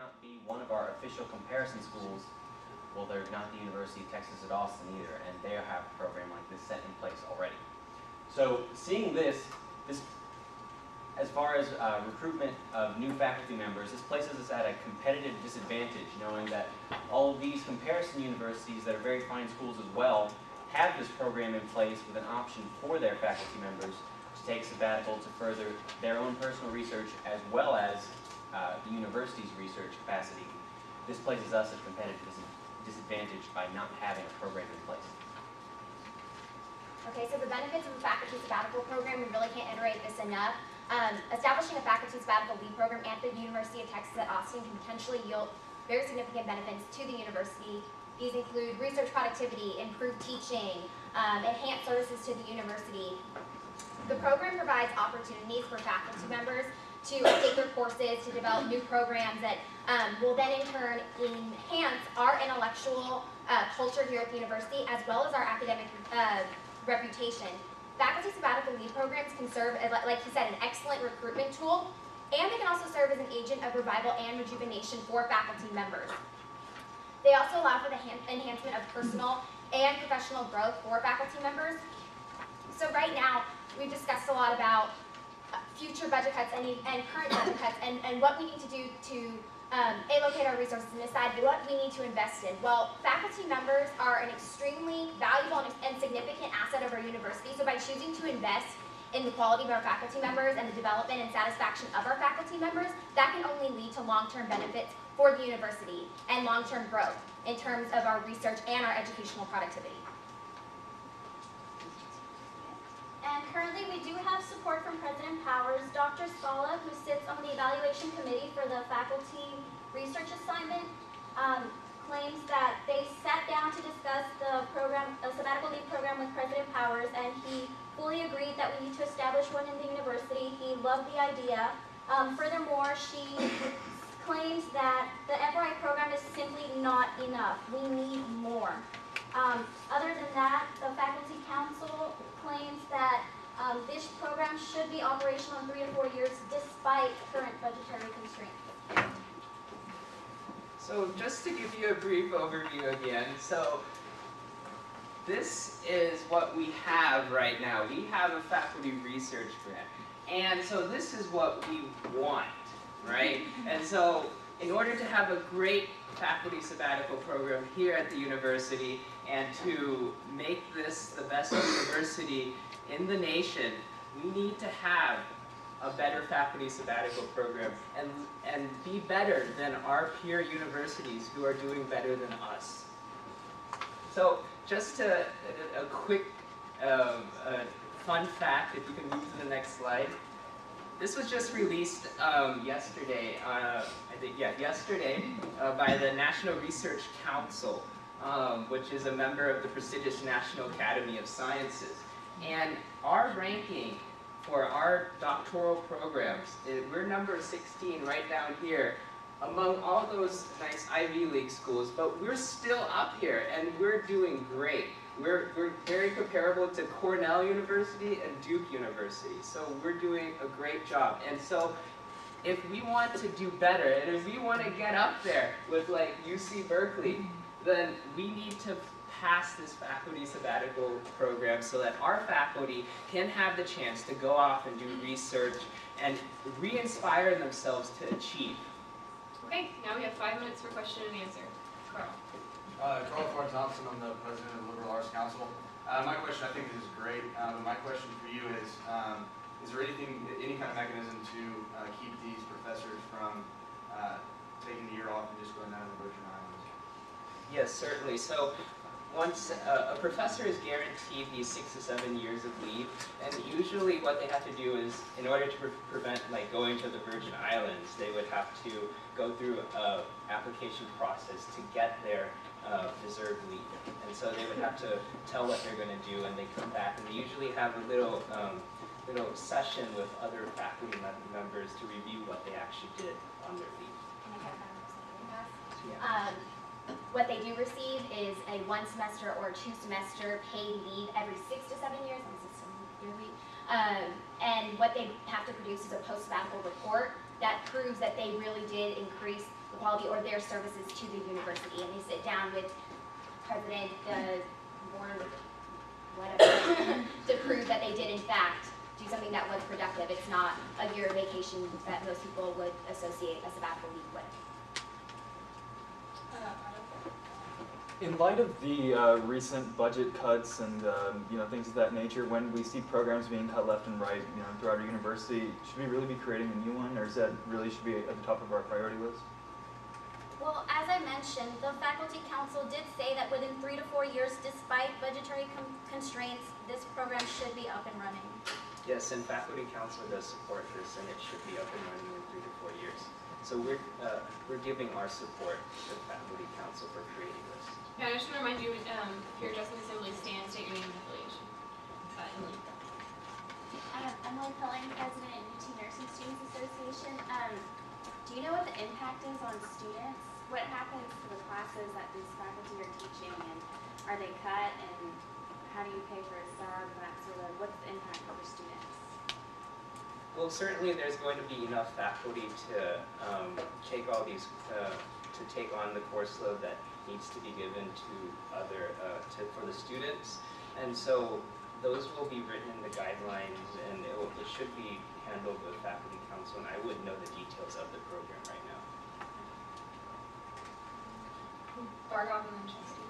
not be one of our official comparison schools, well, they're not the University of Texas at Austin either, and they have a program like this set in place already. So seeing this as far as recruitment of new faculty members, this places us at a competitive disadvantage, knowing that all of these comparison universities that are very fine schools as well have this program in place with an option for their faculty members to take sabbatical to further their own personal research as well as the university's research capacity. This places us at a competitive disadvantage by not having a program in place. Okay, so the benefits of a faculty sabbatical program, we really can't iterate this enough. Establishing a faculty sabbatical leave program at the University of Texas at Austin can potentially yield very significant benefits to the university. These include research productivity, improved teaching, enhanced services to the university. The program provides opportunities for faculty members to take their courses, to develop new programs that will then in turn enhance our intellectual culture here at the university as well as our academic reputation. Faculty sabbatical leave programs can serve, as, like he said, an excellent recruitment tool, and they can also serve as an agent of revival and rejuvenation for faculty members. They also allow for the enhancement of personal and professional growth for faculty members. So right now, we've discussed a lot about future budget cuts and current budget cuts and what we need to do to allocate our resources and decide what we need to invest in. Well, faculty members are an extremely valuable and significant asset of our university, so by choosing to invest in the quality of our faculty members and the development and satisfaction of our faculty members, that can only lead to long-term benefits for the university and long-term growth in terms of our research and our educational productivity. And currently we do have support from President Powers. Dr. Scala, who sits on the evaluation committee for the faculty research assignment, claims that they sat down to discuss the program, a sabbatical leave program with President Powers, and he fully agreed that we need to establish one in the university. He loved the idea. Furthermore, she claims that the FRI program is simply not enough. We need more. Other than that, the Faculty Council claims that this program should be operational in 3 to 4 years despite current budgetary constraints. So just to give you a brief overview again, so this is what we have right now. We have a faculty research grant. And so this is what we want, right? And so in order to have a great faculty sabbatical program here at the university and to make this the best university in the nation, we need to have a better faculty sabbatical program and be better than our peer universities who are doing better than us. So just a quick fun fact, if you can move to the next slide. This was just released yesterday, yesterday by the National Research Council, which is a member of the prestigious National Academy of Sciences. And our ranking for our doctoral programs, we're number 16 right down here among all those nice Ivy League schools, but we're still up here and we're doing great. We're very comparable to Cornell University and Duke University, so we're doing a great job. And so if we want to do better, and if we want to get up there with like UC Berkeley, then we need to pass this faculty sabbatical program so that our faculty can have the chance to go off and do research and re-inspire themselves to achieve. Okay, now we have 5 minutes for question and answer. Carl. Carl Ford Thompson, I'm the president of the Liberal Arts Council. My question, I think this is great, but my question for you is there any kind of mechanism to keep these professors from taking the year off and just going down to the Virgin Islands? Yes, certainly. So once a professor is guaranteed these 6 to 7 years of leave, and usually what they have to do is, in order to prevent like going to the Virgin Islands, they would have to go through an application process to get their deserved leave. And so they would have to tell what they're going to do, and they come back, and they usually have a little session with other faculty members to review what they actually did on their leave. Can I get that pass? What they do receive is a 1 semester or 2 semester paid leave every 6 to 7 years, yearly. And what they have to produce is a post-sabbatical report that proves that they really did increase the quality quality or their services to the university, and they sit down with president, the board, whatever, to prove that they did in fact do something that was productive. It's not a year vacation that most people would associate a sabbatical leave with. In light of the recent budget cuts and things of that nature, when we see programs being cut left and right, throughout our university, should we really be creating a new one, or is that really should be at the top of our priority list? Well, as I mentioned, the faculty council did say that within 3 to 4 years, despite budgetary constraints, this program should be up and running. Yes, and faculty council does support this, and it should be up and running in 3 to 4 years. So we're giving our support to the faculty council for creating this. Yeah, I just want to remind you, if you're addressing the assembly, stand, state your name and affiliation. Emily. Emily Pilling, President of UT Nursing Students Association. Do you know what the impact is on students? What happens to the classes that these faculty are teaching, and are they cut, and how do you pay for a sub, that sort of, what's the impact for students? Well, certainly there's going to be enough faculty to take all these, to take on the course load that needs to be given to for the students. And so those will be written in the guidelines, and it should be handled with faculty council, and I wouldn't know the details of the program right now. Bargoff and then Chesty.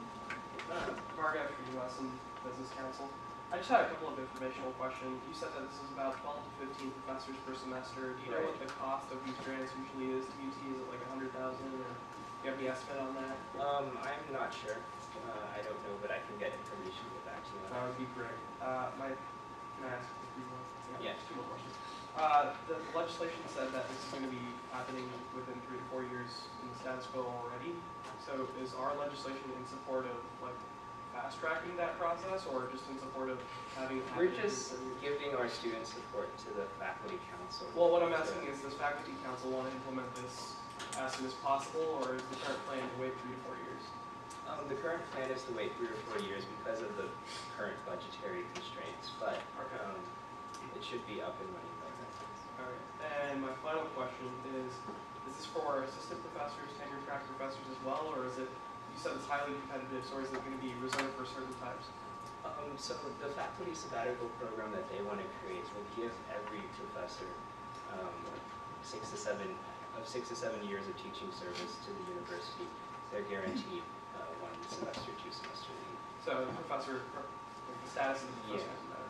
Bargoff for USM Business Council. I just had a couple of informational questions. You said that this is about 12 to 15 professors per semester. Do you know what the cost of these grants usually is to UT? Is it like $100,000, or do you have any estimate on that? I'm not sure. I don't know, but I can get information to get back to you. That would be great. Can I ask a few more? Yeah. Just 2 more questions. The legislation said that this is going to be happening within 3 to 4 years in the status quo already. So is our legislation in support of fast tracking that process, or just in support of having it happen? We're just giving our student support to the faculty council. Well, what I'm asking is, does faculty council want to implement this as soon as possible, or is the current plan to wait 3 to 4 years? The current plan is to wait 3 or 4 years because of the current budgetary constraints, but it should be up and running by then. All right. And my final question is this for assistant professors, tenure track professors as well, or is it, you said it's highly competitive, so is it going to be reserved for certain types? So the faculty sabbatical program that they want to create will give every professor 6 to 7 years of teaching service to the university. They're guaranteed 1 semester, 2 semester leave. So the professor, the status of the professor doesn't matter.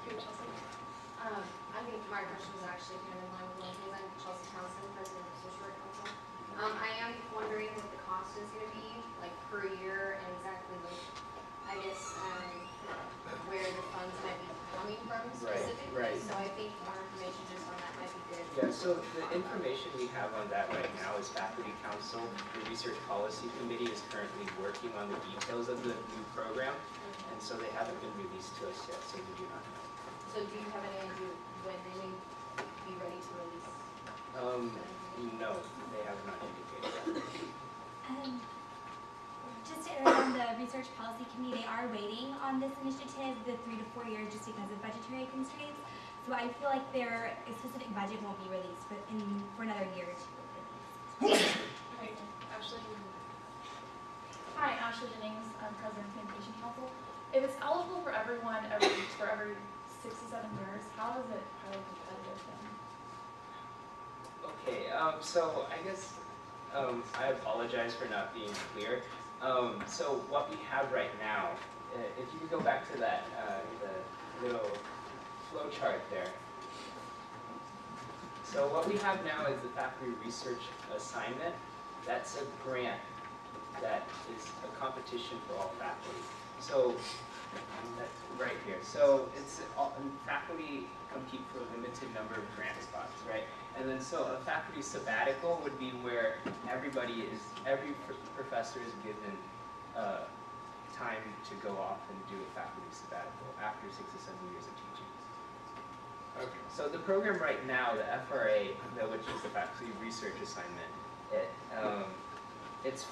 Good, Chelsea. I think my question was actually kind of in line with one thing. I'm Chelsea Townsend, President of Social Work Council. I am wondering what the cost is going to be, per year, and exactly, I guess, where the funds might be coming from specifically. Right. So I think more information just on that might be good. Yeah, so the information we have on that right now is faculty council. The research policy committee is currently working on the details of the new program, and so they haven't been released to us yet, so we do not know. So do you have any idea when they may be ready to release? No, they have not indicated that. Just to iterate on the Research Policy Committee, they are waiting on this initiative, the 3 to 4 years, just because of budgetary constraints. So I feel like their specific budget won't be released for another year or 2. Okay, Ashley. Hi, Ashley Jennings. I'm President of Communication Council. If it's eligible for everyone for every 6 to 7 years, how is it highly competitive then? Okay, so I guess I apologize for not being clear. So what we have right now, if you could go back to that the little flow chart there. So what we have now is the faculty research assignment. That's a grant that is a competition for all faculty. So that's right here. So it's faculty compete for a limited number of grant spots, right? And then so a faculty sabbatical would be where every professor is given time to go off and do a faculty sabbatical after 6 to 7 years of teaching. Okay. So the program right now, the FRA, which is the faculty research assignment, it's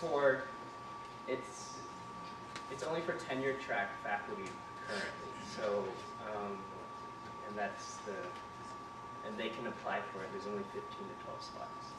only for tenure track faculty currently. So and they can apply for it. There's only 15 to 12 spots.